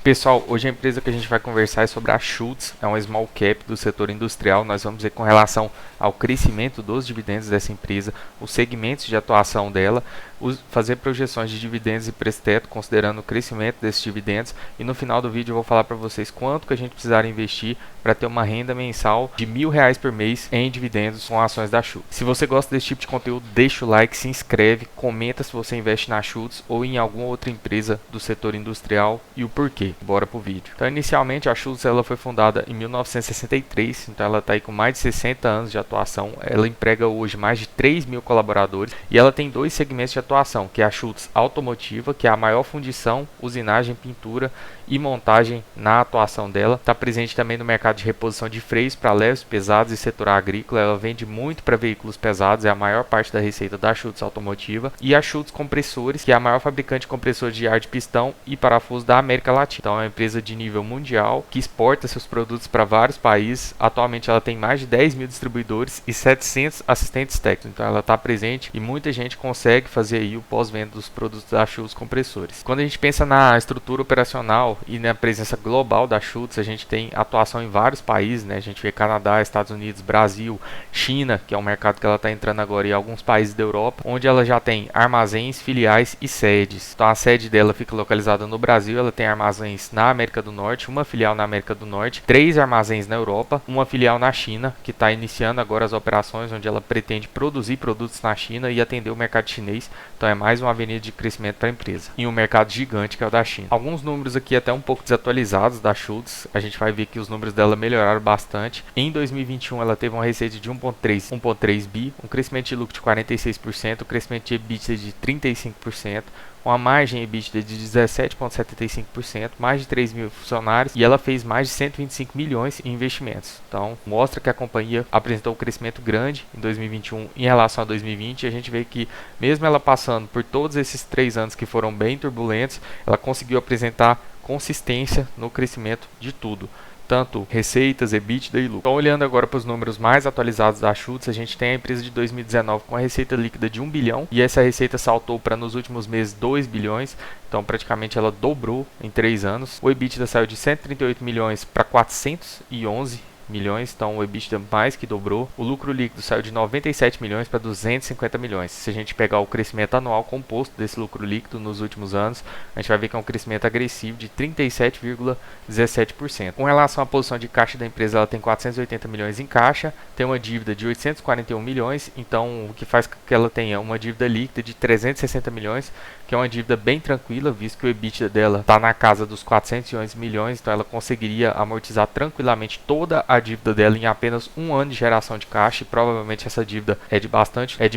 Pessoal, hoje a empresa que a gente vai conversar é sobre a Schultz, é uma small cap do setor industrial. Nós vamos ver com relação ao crescimento dos dividendos dessa empresa, os segmentos de atuação dela, fazer projeções de dividendos e preço-teto, considerando o crescimento desses dividendos. E no final do vídeo eu vou falar para vocês quanto que a gente precisar investir para ter uma renda mensal de R$ 1.000 por mês em dividendos com ações da Schultz. Se você gosta desse tipo de conteúdo, deixa o like, se inscreve, comenta se você investe na Schultz ou em alguma outra empresa do setor industrial e o porquê. Bora pro vídeo. Então, inicialmente a Schultz ela foi fundada em 1963, então ela está aí com mais de 60 anos de atuação. Ela emprega hoje mais de 3.000 colaboradores e ela tem dois segmentos de atuação, que é a Schultz Automotiva, que é a maior fundição, usinagem, pintura e montagem na atuação dela. Está presente também no mercado de reposição de freios para leves, pesados e setor agrícola. Ela vende muito para veículos pesados, é a maior parte da receita da Schultz Automotiva. E a Schultz Compressores, que é a maior fabricante de compressores de ar de pistão e parafuso da América Latina. Então é uma empresa de nível mundial que exporta seus produtos para vários países. Atualmente ela tem mais de 10.000 distribuidores e 700 assistentes técnicos. Então ela está presente e muita gente consegue fazer aí o pós-venda dos produtos da Schultz Compressores. Quando a gente pensa na estrutura operacional e na presença global da Schultz, a gente tem atuação em vários países, né? A gente vê Canadá, Estados Unidos, Brasil, China, que é um mercado que ela está entrando agora, e alguns países da Europa, onde ela já tem armazéns, filiais e sedes. Então a sede dela fica localizada no Brasil, ela tem armazéns na América do Norte, uma filial na América do Norte, 3 armazéns na Europa, uma filial na China, que está iniciando agora as operações, onde ela pretende produzir produtos na China e atender o mercado chinês. Então é mais uma avenida de crescimento para a empresa. E um mercado gigante que é o da China. Alguns números aqui até um pouco desatualizados da Schultz. A gente vai ver que os números dela melhoraram bastante. Em 2021 ela teve uma receita de 1.3 bi, um crescimento de lucro de 46%, um crescimento de EBITDA de 35%, uma margem EBITDA de 17,75%, mais de 3.000 funcionários, e ela fez mais de 125 milhões em investimentos. Então, mostra que a companhia apresentou um crescimento grande em 2021 em relação a 2020, e a gente vê que, mesmo ela passando por todos esses 3 anos que foram bem turbulentos, ela conseguiu apresentar consistência no crescimento de tudo, tanto receitas, EBITDA e lucro. Então, olhando agora para os números mais atualizados da Schultz, a gente tem a empresa de 2019 com a receita líquida de 1 bilhão, e essa receita saltou para, nos últimos meses, 2 bilhões, então praticamente ela dobrou em 3 anos. O EBITDA saiu de 138 milhões para 411 milhões, então o EBITDA mais que dobrou. O lucro líquido saiu de 97 milhões para 250 milhões. Se a gente pegar o crescimento anual composto desse lucro líquido nos últimos anos, a gente vai ver que é um crescimento agressivo de 37,17%. Com relação à posição de caixa da empresa, ela tem 480 milhões em caixa, tem uma dívida de 841 milhões, então o que faz com que ela tenha uma dívida líquida de 360 milhões, que é uma dívida bem tranquila, visto que o EBITDA dela está na casa dos 411 milhões, então ela conseguiria amortizar tranquilamente toda a dívida dela em apenas um ano de geração de caixa, e provavelmente essa dívida é de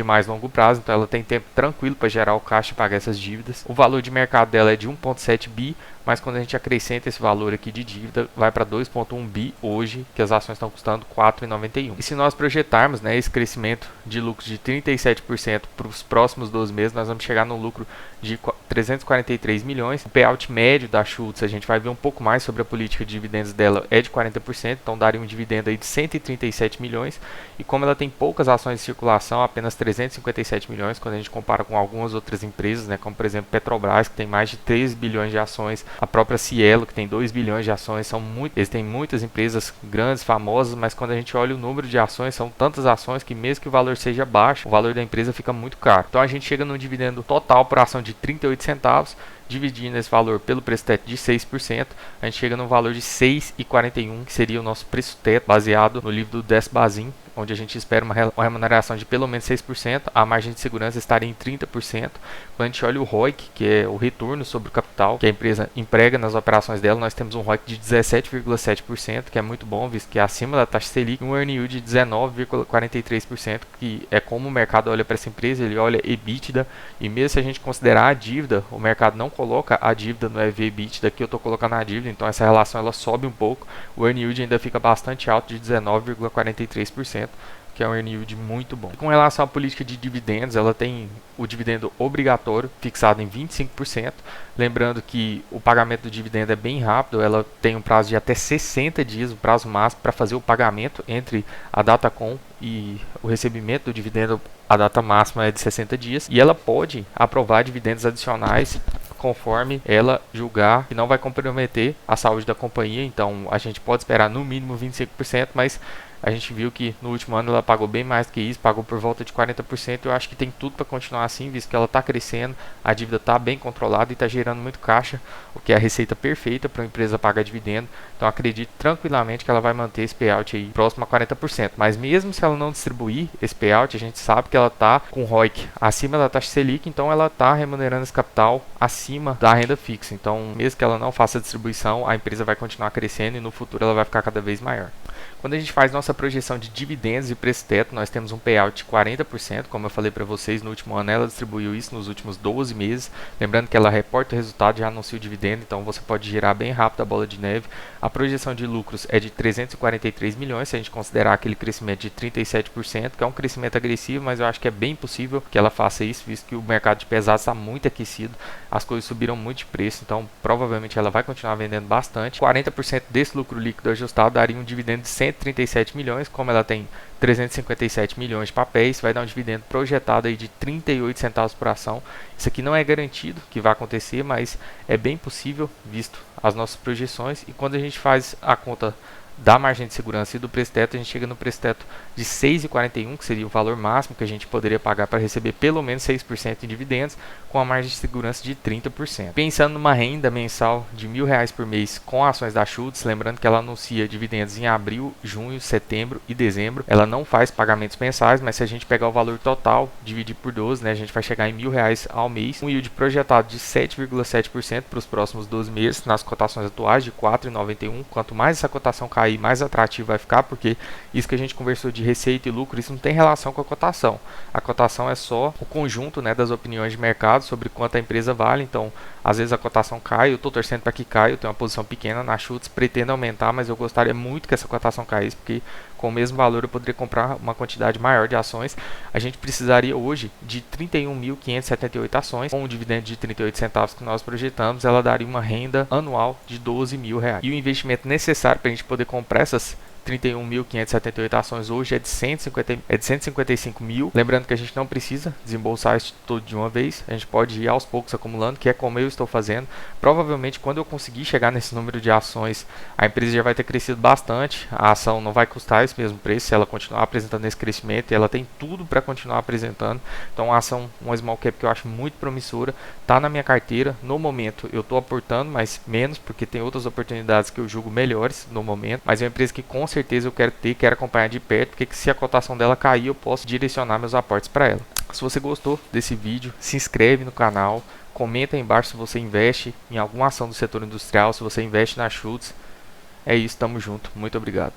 mais longo prazo, então ela tem tempo tranquilo para gerar o caixa e pagar essas dívidas. O valor de mercado dela é de 1,7 bi, mas quando a gente acrescenta esse valor aqui de dívida, vai para 2,1 bi hoje, que as ações estão custando 4,91. E se nós projetarmos, né, esse crescimento de lucro de 37% para os próximos 12 meses, nós vamos chegar num lucro de 343 milhões. O payout médio da Schultz, a gente vai ver um pouco mais sobre a política de dividendos dela, é de 40%, então daria um dividendo aí de 137 milhões. E como ela tem poucas ações em circulação, apenas 357 milhões, quando a gente compara com algumas outras empresas, né, como por exemplo Petrobras, que tem mais de 3 bilhões de ações, a própria Cielo, que tem 2 bilhões de ações, eles têm muitas empresas grandes, famosas, mas quando a gente olha o número de ações, são tantas ações que mesmo que o valor seja baixo, o valor da empresa fica muito caro. Então a gente chega num dividendo total por ação de 38 centavos, dividindo esse valor pelo preço teto de 6%, a gente chega no valor de 6,41, que seria o nosso preço teto, baseado no livro do Décio Bazin, onde a gente espera uma remuneração de pelo menos 6%, a margem de segurança estaria em 30%. Quando a gente olha o ROIC, que é o retorno sobre o capital que a empresa emprega nas operações dela, nós temos um ROIC de 17,7%, que é muito bom, visto que é acima da taxa Selic, e um earn yield de 19,43%, que é como o mercado olha para essa empresa, ele olha EBITDA, e mesmo se a gente considerar a dívida, o mercado não coloca a dívida no EV/EBITDA, aqui eu estou colocando a dívida, então essa relação ela sobe um pouco, o earn yield ainda fica bastante alto, de 19,43%, que é um earn yield muito bom. Com relação à política de dividendos, ela tem o dividendo obrigatório fixado em 25%. Lembrando que o pagamento do dividendo é bem rápido, ela tem um prazo de até 60 dias, o prazo máximo para fazer o pagamento entre a data com e o recebimento do dividendo. A data máxima é de 60 dias e ela pode aprovar dividendos adicionais conforme ela julgar que não vai comprometer a saúde da companhia. Então a gente pode esperar no mínimo 25%, mas a gente viu que no último ano ela pagou bem mais do que isso, pagou por volta de 40%. Eu acho que tem tudo para continuar assim, visto que ela está crescendo, a dívida está bem controlada e está gerando muito caixa, o que é a receita perfeita para uma empresa pagar dividendo. Então acredito tranquilamente que ela vai manter esse payout aí próximo a 40%. Mas mesmo se ela não distribuir esse payout, a gente sabe que ela está com ROIC acima da taxa Selic, então ela está remunerando esse capital acima da renda fixa. Então mesmo que ela não faça a distribuição, a empresa vai continuar crescendo e no futuro ela vai ficar cada vez maior. Quando a gente faz nossa projeção de dividendos e preço-teto, nós temos um payout de 40%, como eu falei para vocês, no último ano ela distribuiu isso nos últimos 12 meses, lembrando que ela reporta o resultado e já anuncia o dividendo, então você pode girar bem rápido a bola de neve. A projeção de lucros é de 343 milhões, se a gente considerar aquele crescimento de 37%, que é um crescimento agressivo, mas eu acho que é bem possível que ela faça isso, visto que o mercado de pesados está muito aquecido, as coisas subiram muito de preço, então provavelmente ela vai continuar vendendo bastante. 40% desse lucro líquido ajustado daria um dividendo de 137 milhões, como ela tem 357 milhões de papéis, vai dar um dividendo projetado aí de 38 centavos por ação. Isso aqui não é garantido que vai acontecer, mas é bem possível, visto as nossas projeções. E quando a gente faz a conta da margem de segurança e do preço-teto, a gente chega no preço-teto de 6,41, que seria o valor máximo que a gente poderia pagar para receber pelo menos 6% em dividendos, com a margem de segurança de 30%. Pensando numa renda mensal de R$1.000 por mês com ações da Schultz, lembrando que ela anuncia dividendos em abril, junho, setembro e dezembro. Ela não faz pagamentos mensais, mas se a gente pegar o valor total, dividir por 12, né, a gente vai chegar em R$1.000 ao mês. Um yield projetado de 7,7% para os próximos 12 meses, nas cotações atuais de 4,91. Quanto mais essa cotação cair, mais atrativo vai ficar, porque isso que a gente conversou de receita e lucro, isso não tem relação com a cotação. A cotação é só o conjunto, né, das opiniões de mercado sobre quanto a empresa vale. Então, às vezes a cotação cai, eu estou torcendo para que caia, eu tenho uma posição pequena na Schultz, pretendo aumentar, mas eu gostaria muito que essa cotação caísse, porque com o mesmo valor eu poderia comprar uma quantidade maior de ações. A gente precisaria hoje de 31.578 ações, com um dividendo de 38 centavos que nós projetamos, ela daria uma renda anual de R$12.000. E o investimento necessário para a gente poder comprar essas 31.578 ações hoje é de 155 mil. Lembrando que a gente não precisa desembolsar isso tudo de uma vez, a gente pode ir aos poucos acumulando, que é como eu estou fazendo. Provavelmente quando eu conseguir chegar nesse número de ações, a empresa já vai ter crescido bastante, a ação não vai custar esse mesmo preço se ela continuar apresentando esse crescimento, e ela tem tudo para continuar apresentando. Então a ação, uma small cap que eu acho muito promissora, está na minha carteira. No momento eu estou aportando, mas menos, porque tem outras oportunidades que eu julgo melhores no momento, mas é uma empresa que com certeza eu quero acompanhar de perto, porque se a cotação dela cair, eu posso direcionar meus aportes para ela. Se você gostou desse vídeo, se inscreve no canal, comenta aí embaixo se você investe em alguma ação do setor industrial, se você investe na Schultz. É isso, tamo junto, muito obrigado.